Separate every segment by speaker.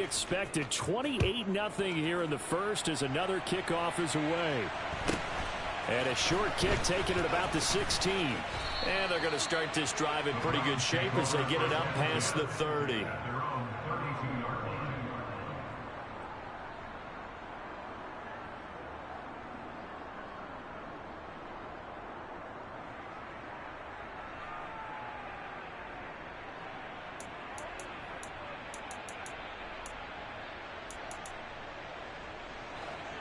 Speaker 1: expected. 28-0 here in the first as another kickoff is away. And a short kick taken at about the 16.
Speaker 2: And they're going to start this drive in pretty good shape as they get it up past the 30.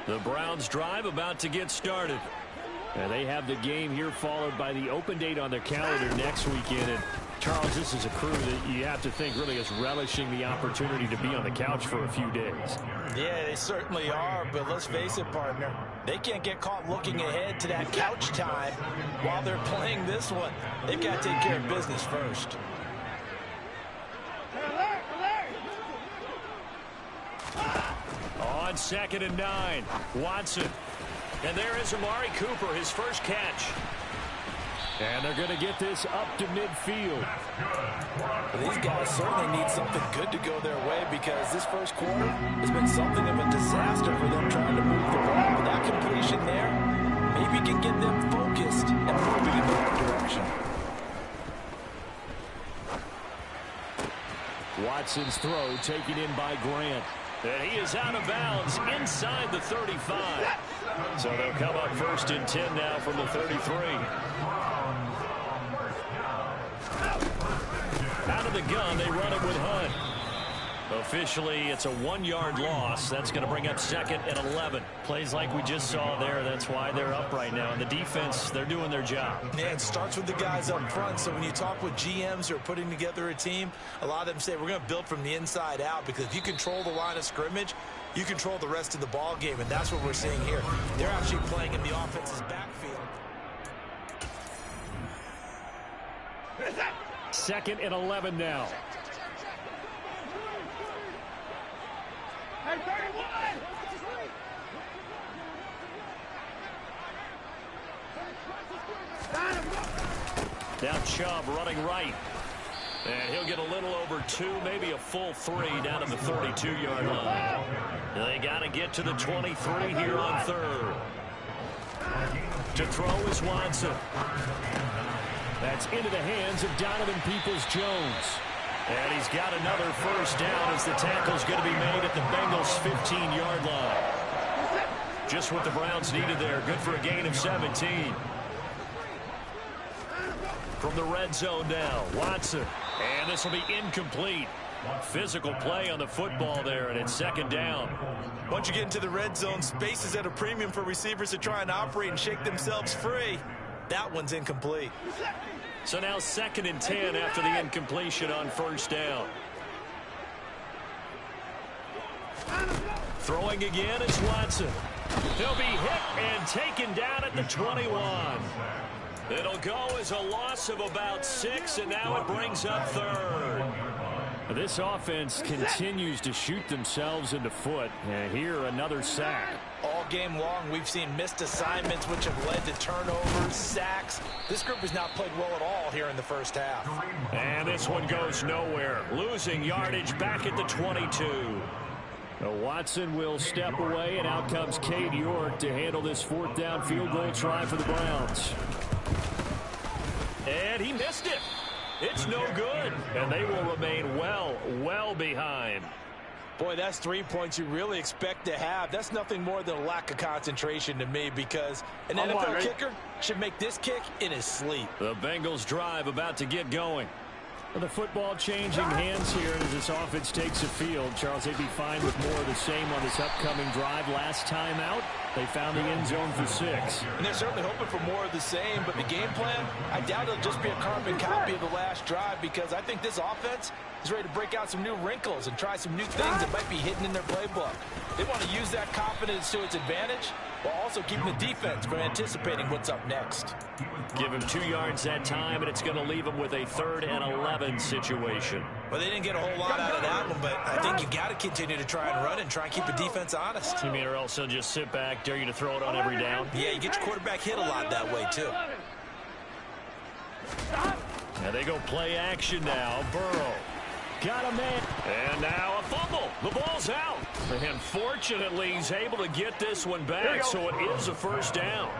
Speaker 1: The Browns drive about to get started. And they have the game here followed by the open date on their calendar next weekend. And Charles, this is a crew that you have to think really is relishing the opportunity to be on the couch for a few days.
Speaker 3: Yeah, they certainly are, but let's face it, partner. They can't get caught looking ahead to that couch time while they're playing this one. They've got to take care of business first.
Speaker 1: On 2nd and 9, Watson. And there is Amari Cooper, his first catch. And they're going to get this up to midfield.
Speaker 3: These guys certainly need something good to go their way because this first quarter has been something of a disaster for them trying to move the ball. But that completion there maybe can get them focused and moving in the right direction.
Speaker 1: Watson's throw taken in by Grant. And he is out of bounds inside the 35. So they'll come up 1st and 10 now from the 33. Out of the gun, they run it with Hunt. Officially, it's a 1-yard loss. That's going to bring up 2nd and 11. Plays like we just saw there. That's why they're up right now. And the defense, they're doing their job.
Speaker 3: Yeah, it starts with the guys up front. So when you talk with GMs who are putting together a team, a lot of them say we're going to build from the inside out because if you control the line of scrimmage, you control the rest of the ball game, and that's what we're seeing here. They're actually playing in the offense's backfield.
Speaker 1: 2nd and 11 now.
Speaker 4: Hey, 31!
Speaker 1: Now Chubb running right. And he'll get a little over 2, maybe a full 3 down to the 32-yard line. They got to get to the 23 here on 3rd. To throw is Watson. That's into the hands of Donovan Peoples-Jones. And he's got another first down as the tackle's going to be made at the Bengals' 15-yard line. Just what the Browns needed there. Good for a gain of 17. From the red zone now, Watson. And this will be incomplete. Physical play on the football there, and it's 2nd down.
Speaker 3: Once you get into the red zone, space is at a premium for receivers to try and operate and shake themselves free. That one's incomplete.
Speaker 1: So now 2nd and 10 after the incompletion on 1st down. Throwing again is Watson. He'll be hit and taken down at the 21. It'll go as a loss of about 6, and now it brings up 3rd. This offense continues to shoot themselves in the foot. And here, another sack.
Speaker 3: All game long, we've seen missed assignments, which have led to turnovers, sacks. This group has not played well at all here in the first half.
Speaker 1: And this one goes nowhere. Losing yardage back at the 22. Watson will step away, and out comes Cade York to handle this 4th down field goal try for the Browns. And he missed it. It's no good. And they will remain well behind.
Speaker 3: Boy, that's 3 points you really expect to have. That's nothing more than a lack of concentration to me because an NFL kicker should make this kick in his sleep.
Speaker 1: The Bengals drive about to get going. The football changing hands here as this offense takes the field. Charles, they'd be fine with more of the same on this upcoming drive. Last time out, they found the end zone for 6.
Speaker 3: And they're certainly hoping for more of the same, but the game plan, I doubt it'll just be a carbon copy of the last drive because I think this offense is ready to break out some new wrinkles and try some new things that might be hidden in their playbook. They want to use that confidence to its advantage while also keeping the defense from anticipating what's up next.
Speaker 1: Give him 2 yards that time, and it's going to leave him with a 3rd and 11 situation.
Speaker 3: Well, they didn't get a whole lot out of that one, but I think you got to continue to try and run and try and keep the defense honest.
Speaker 1: You mean or else they'll just sit back, dare you to throw it on every down?
Speaker 3: Yeah, you get your quarterback hit a lot that way, too.
Speaker 1: And they go play action now. Burrow. Got a man. And now a fumble. The ball ball's out. And fortunately, he's able to get this one back, so it is a first down.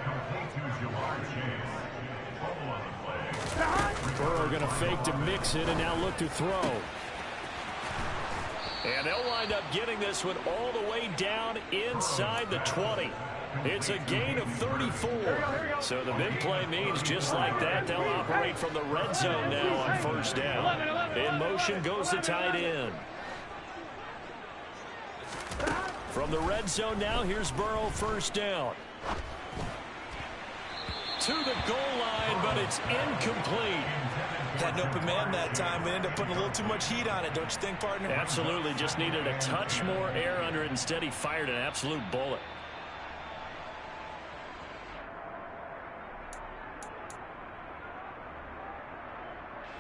Speaker 2: Burrow going to fake to mix it and now look to throw.
Speaker 1: And they'll wind up getting this one all the way down inside the 20. It's a gain of 34. So the big play means just like that, they'll operate from the red zone now on first down. In motion goes the tight end. From the red zone now, here's Burrow, first down. To the goal line, but it's incomplete.
Speaker 3: Had an open man that time. We ended up putting a little too much heat on it, don't you think, partner?
Speaker 1: Absolutely. Just needed a touch more air under it. Instead, he fired an absolute bullet.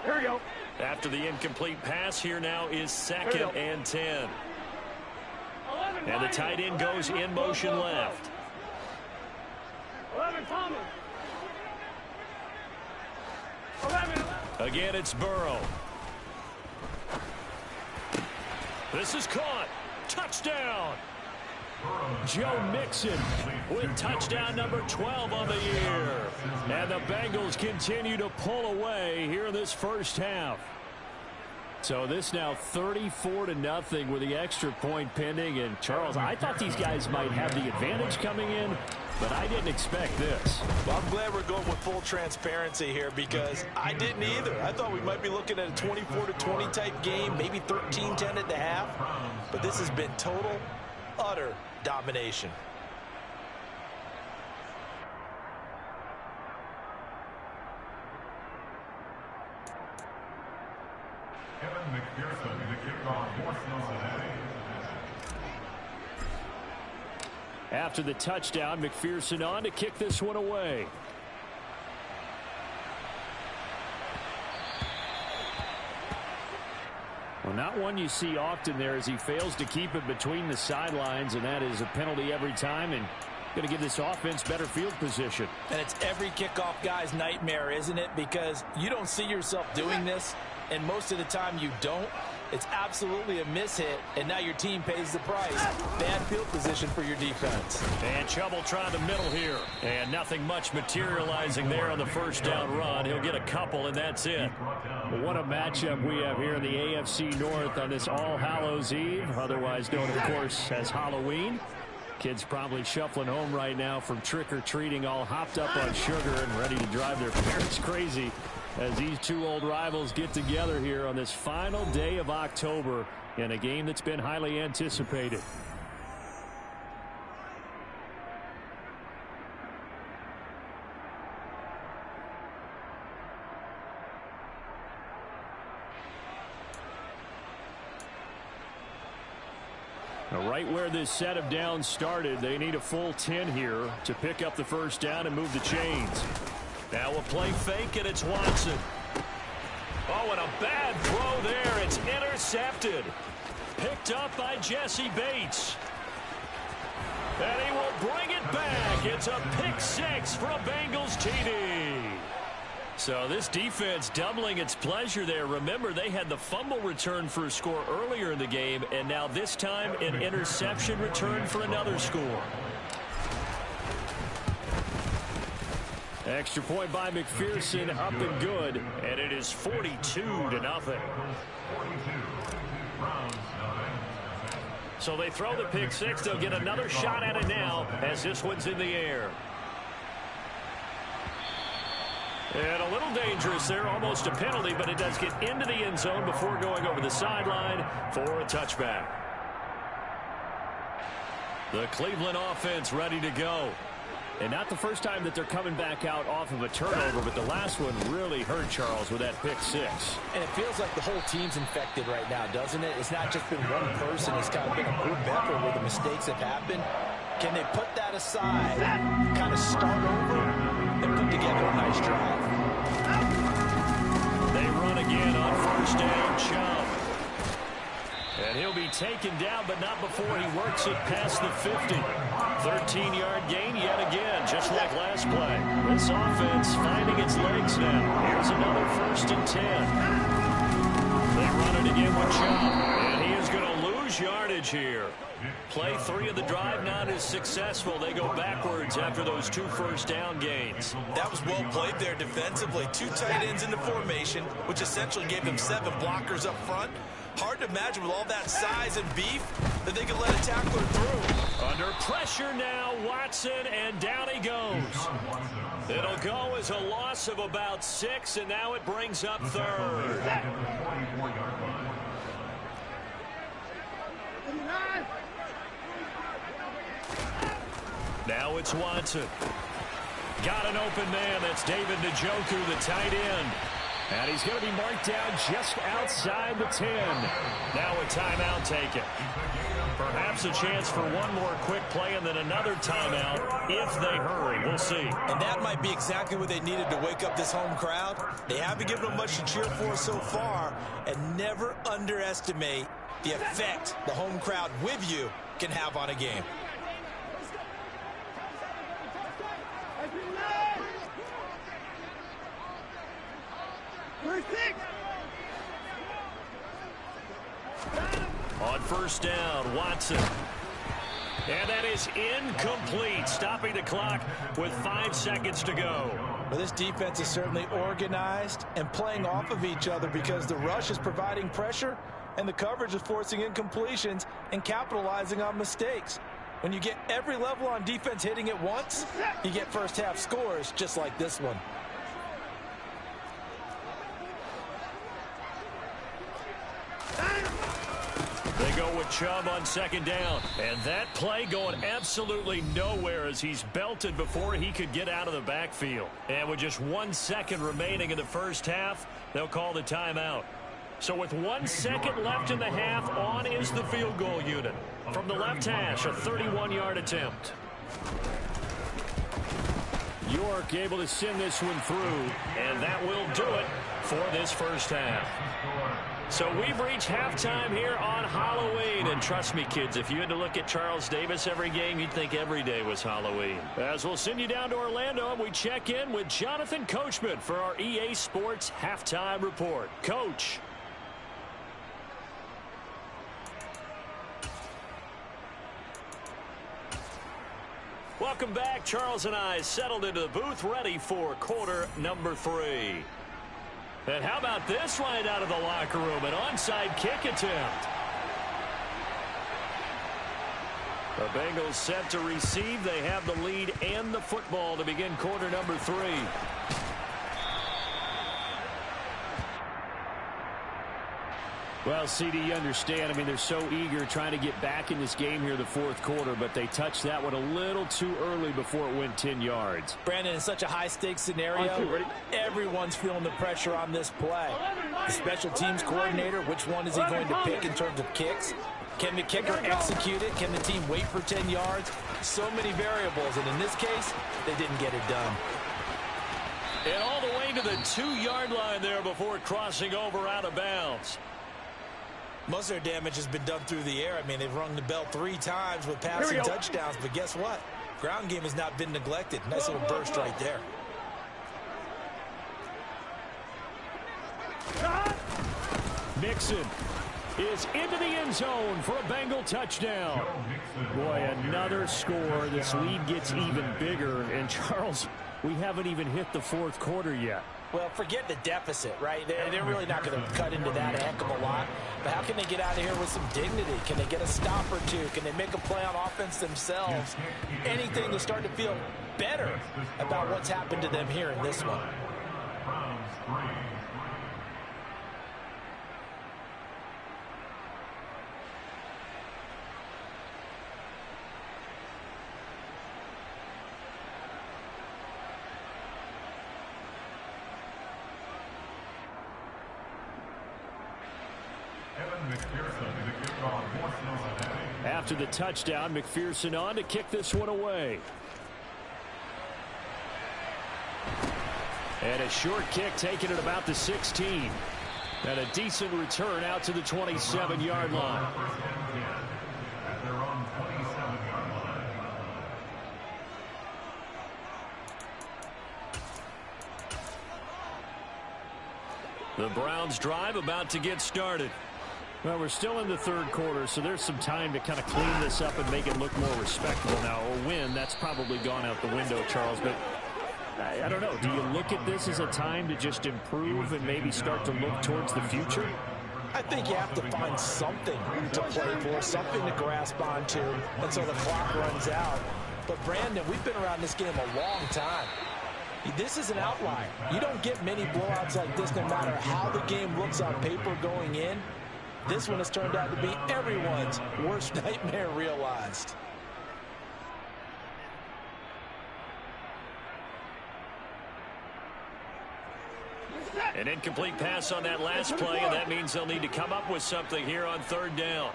Speaker 2: Here we go.
Speaker 1: After the incomplete pass, here now is 2nd and 10. And the tight end goes in motion left.
Speaker 2: 11, Thomas.
Speaker 1: Again, it's Burrow. This is caught. Touchdown. Joe Mixon with touchdown number 12 on the year. And the Bengals continue to pull away here in this first half.
Speaker 2: So this now 34-0 with the extra point pending. And Charles, I thought these guys might have the advantage coming in, but I didn't expect this.
Speaker 3: Well, I'm glad we're going with full transparency here because I didn't either. I thought we might be looking at a 24-20 type game, maybe 13-10 at the half. But this has been total, utter domination.
Speaker 2: After the touchdown, McPherson on to kick this one away. Well, not one you see often there as he fails to keep it between the sidelines, and that is a penalty every time and going to give this offense better field position.
Speaker 3: And it's every kickoff guy's nightmare, isn't it? Because you don't see yourself doing this, and most of the time you don't. It's absolutely a mishit, and now your team pays the price. Bad field position for your defense.
Speaker 1: And Chubb will try the middle here. And nothing much materializing there on the first down run. He'll get a couple, and that's it.
Speaker 2: Well, what a matchup we have here in the AFC North on this All Hallows Eve, otherwise known, of course, as Halloween. Kids probably shuffling home right now from trick-or-treating, all hopped up on sugar and ready to drive their parents crazy as these two old rivals get together here on this final day of October in a game that's been highly anticipated. Now, right where this set of downs started, they need a full 10 here to pick up the first down and move the chains.
Speaker 1: Now a play fake, and it's Watson. Oh, and a bad throw there. It's intercepted. Picked up by Jesse Bates. And he will bring it back. It's a pick six from Bengals TD. So this defense doubling its pleasure there. Remember, they had the fumble return for a score earlier in the game, and now this time an interception return for another score.
Speaker 2: Extra point by McPherson, up and good.
Speaker 1: And it is 42-0. So they throw the pick six. They'll get another shot at it now as this one's in the air. And a little dangerous there, almost a penalty, but it does get into the end zone before going over the sideline for a touchback. The Cleveland offense ready to go.
Speaker 2: And not the first time that they're coming back out off of a turnover, but the last one really hurt Charles with that pick six.
Speaker 3: And it feels like the whole team's infected right now, doesn't it? It's not just been one person. It's kind of been a group effort where the mistakes have happened. Can they put that aside, kind of start over, and put together a nice drive?
Speaker 1: They run again on first down. Chubb. And he'll be taken down, but not before he works it past the 50. 13-yard gain yet again, just like last play. This offense finding its legs now. Here's another 1st and 10. They run it again with Chubb. And he is going to lose lose yardage here. Play 3 of the drive not as successful. They go backwards after those 2 first-down gains.
Speaker 3: That was well played there defensively. 2 tight ends into formation, which essentially gave them 7 blockers up front. Hard to imagine with all that size and beef that they could let a tackler through.
Speaker 1: Under pressure now, Watson, and down he goes. It'll go as a loss of about 6, and now it brings up 3rd. Now it's Watson. Got an open man. That's David Njoku, the tight end.
Speaker 2: And he's going to be marked down just outside the 10.
Speaker 1: Now a timeout taken. Perhaps a chance for one more quick play and then another timeout if they hurry. We'll see.
Speaker 3: And that might be exactly what they needed to wake up this home crowd. They haven't given them much to cheer for so far. And never underestimate the effect the home crowd with you can have on a game.
Speaker 1: On first down, Watson. And that is incomplete, stopping the clock with 5 seconds to go.
Speaker 3: Well, this defense is certainly organized and playing off of each other because the rush is providing pressure and the coverage is forcing incompletions and capitalizing on mistakes. When you get every level on defense hitting at once, you get first half scores just like this one.
Speaker 1: They go with Chubb on second down. And that play going absolutely nowhere as he's belted before he could get out of the backfield. And with just 1 second remaining in the first half, they'll call the timeout. So with 1 second left in the half, on is the field goal unit. From the left hash, a 31-yard attempt.
Speaker 2: York able to send this one through.
Speaker 1: And that will do it for this first half. So we've reached halftime here on Halloween. And trust me, kids, if you had to look at Charles Davis every game, you'd think every day was Halloween. As we'll send you down to Orlando, and we check in with Jonathan Coachman for our EA Sports Halftime Report. Coach. Welcome back. Charles and I settled into the booth, ready for quarter number 3. And how about this right out of the locker room? An onside kick attempt. The Bengals set to receive. They have the lead and the football to begin quarter number 3.
Speaker 2: Well, CD, you understand. I mean, they're so eager trying to get back in this game here the fourth quarter, but they touched that one a little too early before it went 10 yards.
Speaker 3: Brandon, in such a high-stakes scenario, everyone's feeling the pressure on this play. The special teams coordinator, which one is he going to pick in terms of kicks? Can the kicker execute it? Can the team wait for 10 yards? So many variables, and in this case, they didn't get it done.
Speaker 1: And all the way to the 2-yard line there before crossing over out of bounds.
Speaker 3: Most of their damage has been done through the air. I mean, they've rung the bell 3 times with passing touchdowns, but guess what? Ground game has not been neglected. Nice little burst right there.
Speaker 2: Mixon is into the end zone for a Bengal touchdown. Boy, another score. This lead gets even bigger. And, Charles, we haven't even hit the fourth quarter yet.
Speaker 3: Well, forget the deficit, right? They're really not going to cut into that a heck of a lot. But how can they get out of here with some dignity? Can they get a stop or two? Can they make a play on offense themselves? Anything to start to feel better about what's happened to them here in this one.
Speaker 2: After the touchdown, McPherson on to kick this one away. And a short kick taken at about the 16. And a decent return out to the 27-yard line. The Browns drive about to get started. Well, we're still in the third quarter, so there's some time to kind of clean this up and make it look more respectable. Now, a win, that's probably gone out the window, Charles, but I don't know. Do you look at this as a time to just improve and maybe start to look towards the future?
Speaker 3: I think you have to find something to play for, something to grasp onto until the clock runs out. But, Brandon, we've been around this game a long time. This is an outlier. You don't get many blowouts like this no matter how the game looks on paper going in. This one has turned out to be everyone's worst nightmare realized.
Speaker 1: An incomplete pass on that last play, and that means they'll need to come up with something here on third down.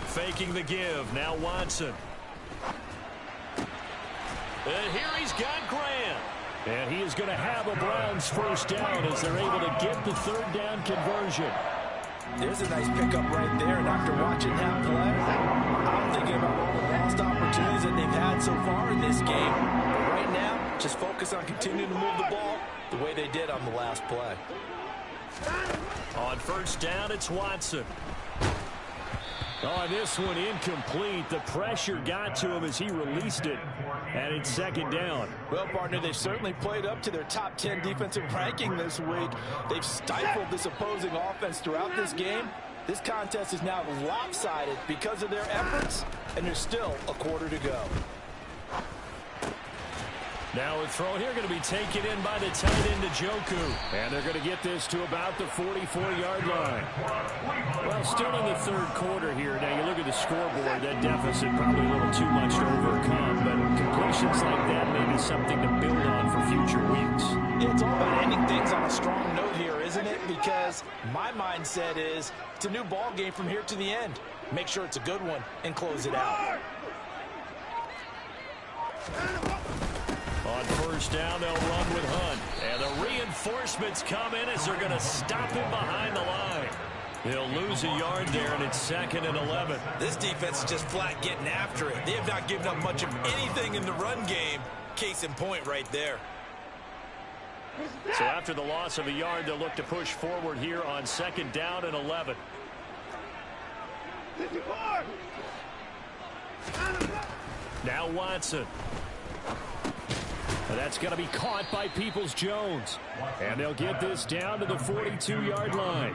Speaker 1: Faking the give. Now Watson. And here he's got Grant.
Speaker 2: And he is going to have a Browns first down as they're able to get the third down conversion.
Speaker 3: There's a nice pickup right there, and after watching that play, I'm thinking about all the lost opportunities that they've had so far in this game. But right now, just focus on continuing to move the ball the way they did on the last play.
Speaker 1: On first down, it's Watson.
Speaker 2: Oh, this one incomplete. The pressure got to him as he released it. And it's second down.
Speaker 3: Well, partner, they've certainly played up to their top 10 defensive ranking this week. They've stifled this opposing offense throughout this game. This contest is now lopsided because of their efforts, and there's still a quarter to go.
Speaker 2: Now a throw here going to be taken in by the tight end, Njoku. And they're going to get this to about the 44-yard line. Well, still in the third quarter here. Now, you look at the scoreboard, that deficit probably a little too much to overcome. But completions like that may be something to build on for future weeks.
Speaker 3: Yeah, it's all about ending things on a strong note here, isn't it? Because my mindset is it's a new ball game from here to the end. Make sure it's a good one and close it out.
Speaker 1: On first down, they'll run with Hunt. And the reinforcements come in as they're going to stop him behind the line. He'll lose a yard there, and it's 2nd and 11.
Speaker 3: This defense is just flat getting after it. They have not given up much of anything in the run game. Case in point right there.
Speaker 1: So after the loss of a yard, they'll look to push forward here on 2nd down and 11. Now Watson.
Speaker 2: That's going to be caught by Peoples-Jones. And they'll get this down to the 42-yard line.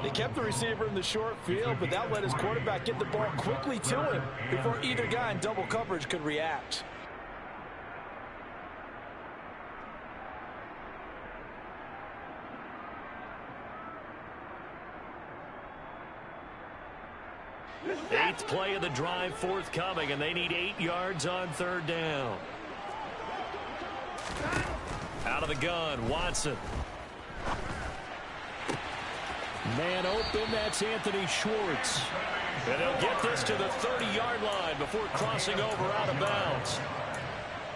Speaker 3: They kept the receiver in the short field, but that let his quarterback get the ball quickly to him before either guy in double coverage could react.
Speaker 1: Eighth play of the drive forthcoming, and they need 8 yards on third down. Out of the gun, Watson.
Speaker 2: Man open, that's Anthony Schwartz.
Speaker 1: And they'll get this to the 30-yard line before crossing over out of bounds.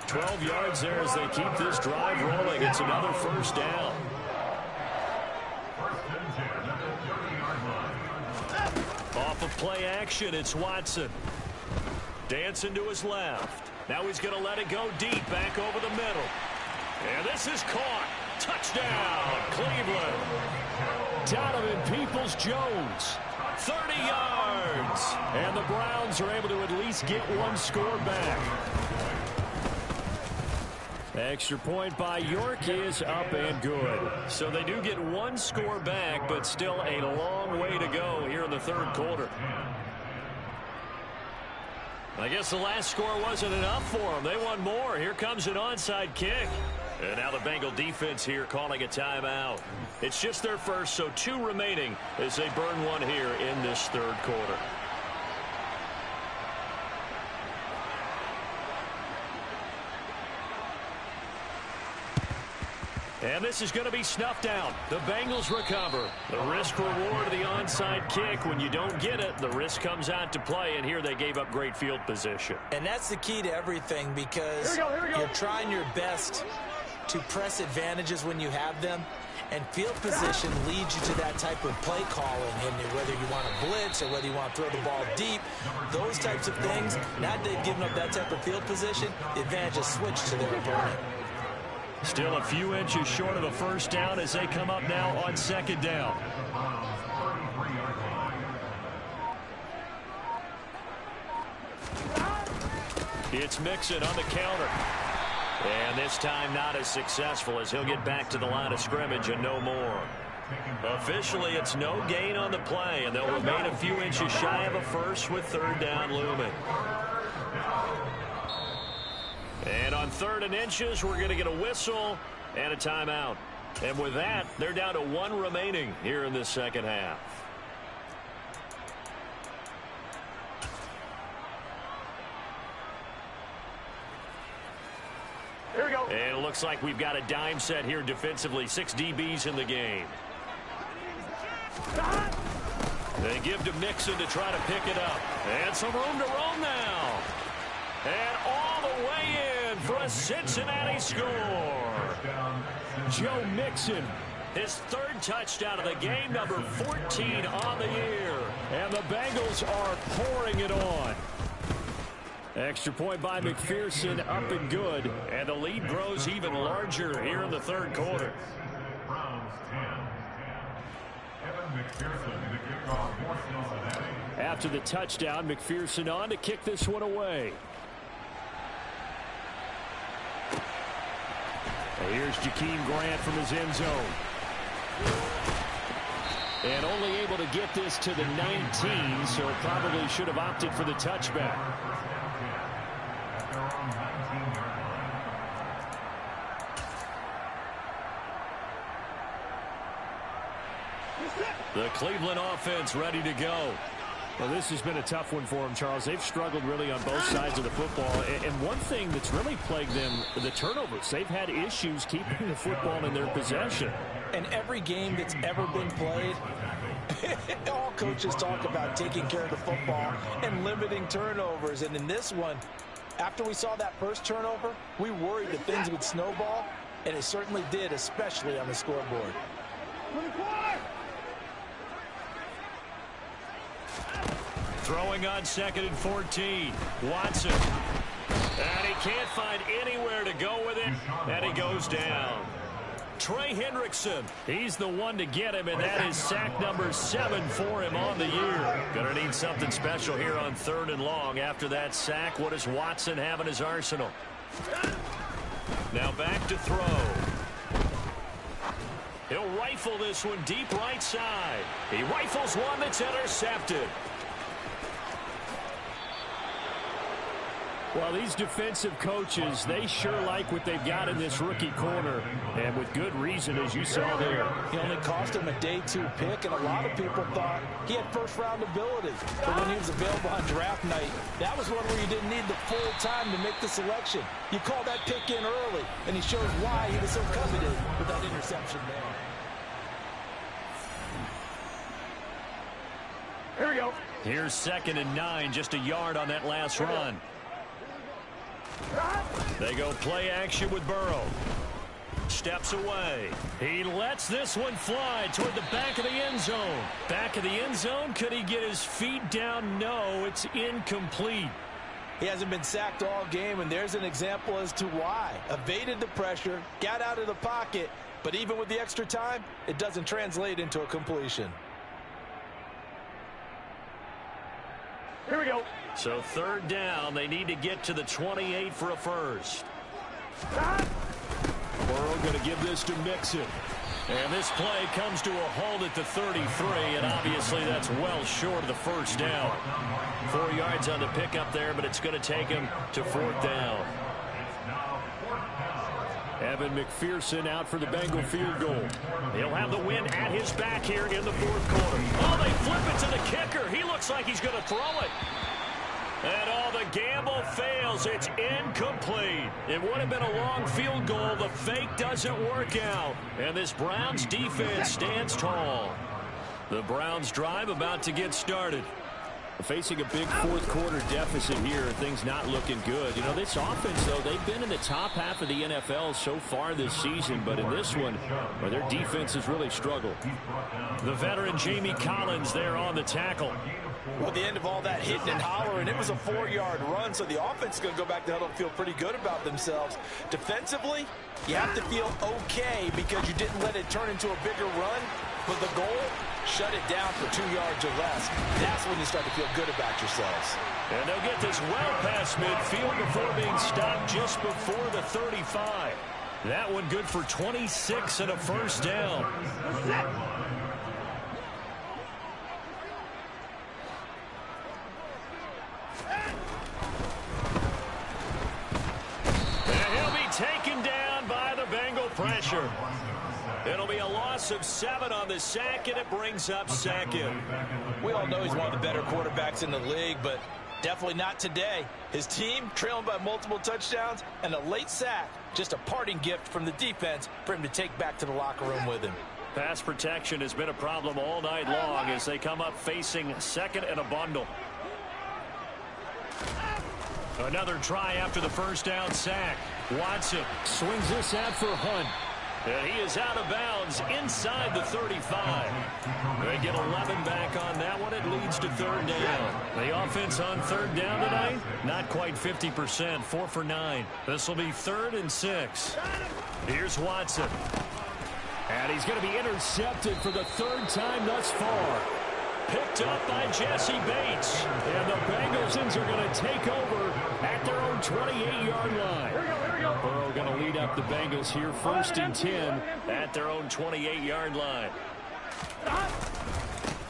Speaker 1: 12 yards there as they keep this drive rolling. It's another first down. Off of play action, it's Watson. Dancing to his left. Now he's going to let it go deep, back over the middle. And this is caught. Touchdown, Cleveland.
Speaker 2: Donovan Peoples-Jones.
Speaker 1: 30 yards.
Speaker 2: And the Browns are able to at least get one score back. Extra point by York is up and good.
Speaker 1: So they do get one score back, but still a long way to go here in the third quarter. I guess the last score wasn't enough for them. They want more. Here comes an onside kick. And now the Bengal defense here calling a timeout. It's just their first, so 2 remaining as they burn one here in this third quarter. And this is going to be snuffed out. The Bengals recover. The risk reward of the onside kick. When you don't get it, the risk comes out to play, and here they gave up great field position.
Speaker 3: And that's the key to everything, because you're trying your best to press advantages when you have them, and field position leads you to that type of play calling. And whether you want to blitz or whether you want to throw the ball deep, those types of things, now that they've given up that type of field position, the advantage is switched to their opponent.
Speaker 1: Still a few inches short of a first down as they come up now on second down. It's Mixon on the counter. And this time not as successful as he'll get back to the line of scrimmage and no more. Officially, it's no gain on the play, and they'll remain a few inches shy of a first with third down looming. And on 3rd and inches, we're going to get a whistle and a timeout. And with that, they're down to 1 remaining here in this second half.
Speaker 3: Here we go.
Speaker 1: And it looks like we've got a dime set here defensively. 6 DBs in the game. They give to Mixon to try to pick it up. And some room to roam now. And all the way in for a Cincinnati score.
Speaker 2: Joe Mixon.
Speaker 1: His 3rd touchdown of the game, number 14 on the year.
Speaker 2: And the Bengals are pouring it on. Extra point by McPherson, up and good.
Speaker 1: And the lead grows even larger here in the 3rd quarter.
Speaker 2: After the touchdown, McPherson on to kick this one away. And here's Jakeem Grant from his end zone. And only able to get this to the 19, so probably should have opted for the touchback.
Speaker 1: The Cleveland offense ready to go.
Speaker 2: Well, this has been a tough one for them, Charles. They've struggled really on both sides of the football. And one thing that's really plagued them, the turnovers. They've had issues keeping the football in their possession.
Speaker 3: And every game that's ever been played, all coaches talk about taking care of the football and limiting turnovers. And in this one, after we saw that first turnover, we worried that things would snowball, and it certainly did, especially on the scoreboard.
Speaker 1: Throwing on 2nd and 14. Watson. And he can't find anywhere to go with it. And he goes down. Trey Hendrickson. He's the one to get him, and that is sack number 7 for him on the year. Gonna need something special here on 3rd and long. After that sack, what does Watson have in his arsenal? Now back to throw. He'll rifle this one deep right side. He rifles one that's intercepted.
Speaker 2: Well, these defensive coaches, they sure like what they've got in this rookie corner, and with good reason, as you saw there.
Speaker 3: He only cost him a day 2 pick, and a lot of people thought he had first-round ability. But when he was available on draft night, that was one where you didn't need the full time to make the selection. You call that pick in early, and he shows why he was so coveted with that interception there. Here we go.
Speaker 1: Here's 2nd and 9, just a yard on that last run. They go play action with Burrow. Steps away. He lets this one fly toward the back of the end zone. Back of the end zone. Could he get his feet down? No, it's incomplete.
Speaker 3: He hasn't been sacked all game, and there's an example as to why. Evaded the pressure, got out of the pocket, but even with the extra time, it doesn't translate into a completion. Here we go.
Speaker 1: So 3rd down, they need to get to the 28 for a first.
Speaker 2: Burrow going to give this to Mixon.
Speaker 1: And this play comes to a halt at the 33, and obviously that's well short of the first down. 4 yards on the pickup there, but it's going to take him to 4th down.
Speaker 2: Evan McPherson out for the Bengal field goal.
Speaker 1: He'll have the win at his back here in the 4th quarter. Oh, they flip it to the kicker. He looks like he's going to throw it. And the gamble fails. It's incomplete. It would have been a long field goal. The fake doesn't work out. And this Browns defense stands tall. The Browns drive about to get started.
Speaker 2: Facing a big fourth quarter deficit here, things not looking good. You know, this offense, though, they've been in the top half of the NFL so far this season, but in this one, well, their defense has really struggled.
Speaker 1: The veteran Jamie Collins there on the tackle.
Speaker 3: Well, at the end of all that hitting and hollering, it was a 4-yard run, so the offense is going to go back to huddle and feel pretty good about themselves. Defensively, you have to feel okay because you didn't let it turn into a bigger run, but the goal, shut it down for 2 yards or less. That's when you start to feel good about yourselves.
Speaker 1: And they'll get this well past midfield before being stopped just before the 35. That one good for 26 and a first down. And he'll be taken down by the Bengal pressure. It'll be a loss of 7 on the sack, and it brings up second.
Speaker 3: We all know he's one of the better quarterbacks in the league, but definitely not today. His team trailing by multiple touchdowns, and a late sack, just a parting gift from the defense for him to take back to the locker room with him.
Speaker 1: Pass protection has been a problem all night long as they come up facing second and a bundle. Another try after the first down sack. Watson
Speaker 2: swings this out for Hunt.
Speaker 1: And he is out of bounds inside the 35. They get 11 back on that one. It leads to third down. The offense on third down tonight, not quite 50%, 4 for 9. This will be 3rd and 6. Here's Watson.
Speaker 2: And he's going to be intercepted for the 3rd time thus far.
Speaker 1: Picked up by Jesse Bates.
Speaker 2: And the Bengals are going to take over at their own 28-yard line. Burrow going to lead up the Bengals here, 1st and 10
Speaker 1: at their own 28-yard line.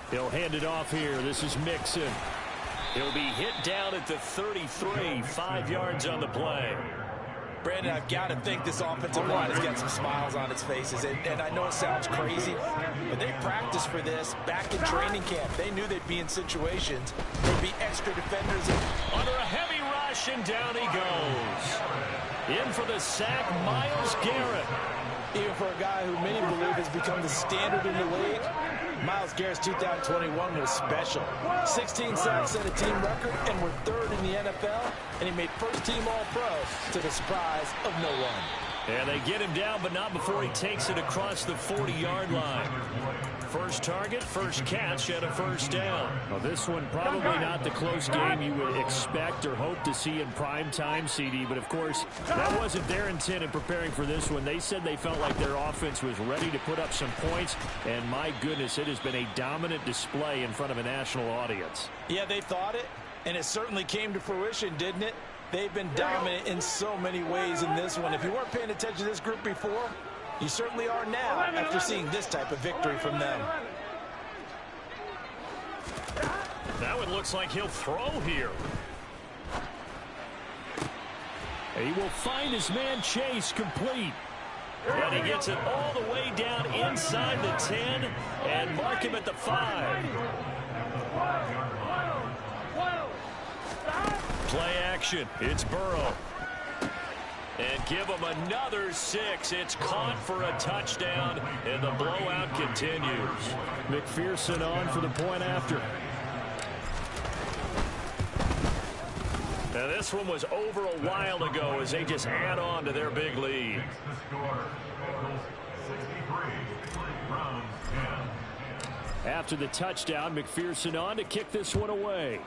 Speaker 2: He'll hand it off here. This is Mixon.
Speaker 1: He'll be hit down at the 33, 5 yards on the play.
Speaker 3: Brandon, I've got to think this offensive line has got some smiles on its faces. And I know it sounds crazy, but they practiced for this back in training camp. They knew they'd be in situations. There'd be extra defenders.
Speaker 1: Under a heavy rush, and down he goes. In for the sack, Myles Garrett.
Speaker 3: Even for a guy who many believe has become the standard in the league, Myles Garrett's 2021 was special. 16 sacks set a team record, and we're 3rd in the NFL, and he made first-team All-Pro to the surprise of no one.
Speaker 1: And they get him down, but not before he takes it across the 40-yard line. First target, first catch, and a first down.
Speaker 2: Well, this one probably not the close game you would expect or hope to see in prime time, CD. But, of course, that wasn't their intent in preparing for this one. They said they felt like their offense was ready to put up some points. And, my goodness, it has been a dominant display in front of a national audience.
Speaker 3: Yeah, they thought it, and it certainly came to fruition, didn't it? They've been dominant in so many ways in this one. If you weren't paying attention to this group before, you certainly are now after seeing this type of victory from them.
Speaker 1: Now it looks like he'll throw here.
Speaker 2: He will find his man Chase complete.
Speaker 1: And he gets it all the way down inside the 10 and mark him at the 5. Play action. It's Burrow. And give him another 6. It's caught for a touchdown, and the blowout continues.
Speaker 2: McPherson on for the point after.
Speaker 1: Now this one was over a while ago as they just add on to their big lead.
Speaker 2: After the touchdown, McPherson on to kick this one away.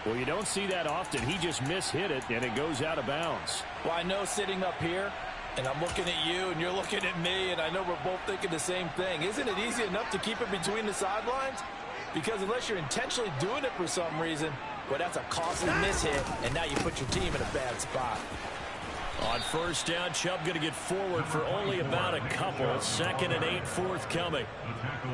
Speaker 2: Well, you don't see that often. He just mishit it, and it goes out of bounds.
Speaker 3: Well, I know sitting up here, and I'm looking at you, and you're looking at me, and I know we're both thinking the same thing. Isn't it easy enough to keep it between the sidelines? Because unless you're intentionally doing it for some reason, well, that's a costly mishit, and now you put your team in a bad spot.
Speaker 1: On first down, Chubb going to get forward for only about a couple. 2nd and 8 forthcoming.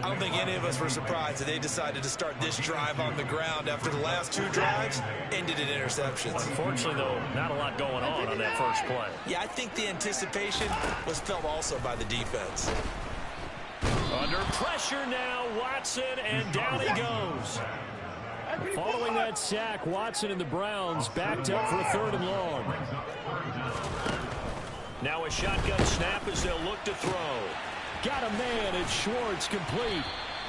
Speaker 3: I don't think any of us were surprised that they decided to start this drive on the ground after the last 2 drives ended in interceptions.
Speaker 1: Unfortunately, though, not a lot going on that first play.
Speaker 3: Yeah, I think the anticipation was felt also by the defense.
Speaker 1: Under pressure now, Watson, and down he goes.
Speaker 2: Following that sack, Watson and the Browns backed up for a 3rd and long.
Speaker 1: Now a shotgun snap as they'll look to throw.
Speaker 2: got a man, and Schwartz complete.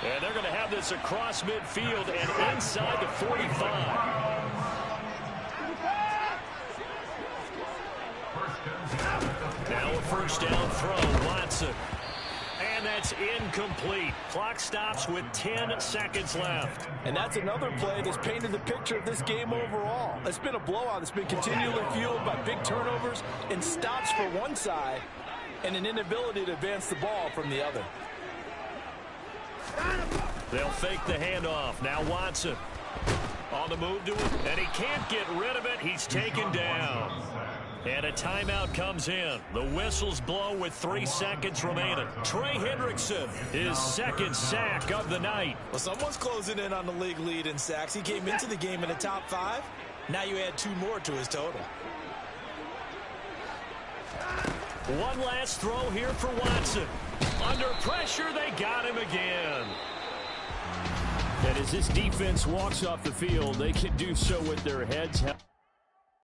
Speaker 1: And they're going to have this across midfield and inside the 45. Now a first down throw, Watson. And that's incomplete. Clock stops with 10 seconds left.
Speaker 3: And that's another play that's painted the picture of this game overall. It's been a blowout. It's been continually fueled by big turnovers and stops for one side and an inability to advance the ball from the other.
Speaker 1: They'll fake the handoff. Now Watson on the move to it, and he can't get rid of it. He's taken down. And a timeout comes in. The whistles blow with 3 seconds remaining. Trey Hendrickson, his second sack of the night.
Speaker 3: Well, someone's closing in on the league lead in sacks. He came into the game in the top 5. Now you add 2 more to his total.
Speaker 1: One last throw here for Watson. Under pressure, they got him again.
Speaker 2: And as this defense walks off the field, they can do so with their heads held.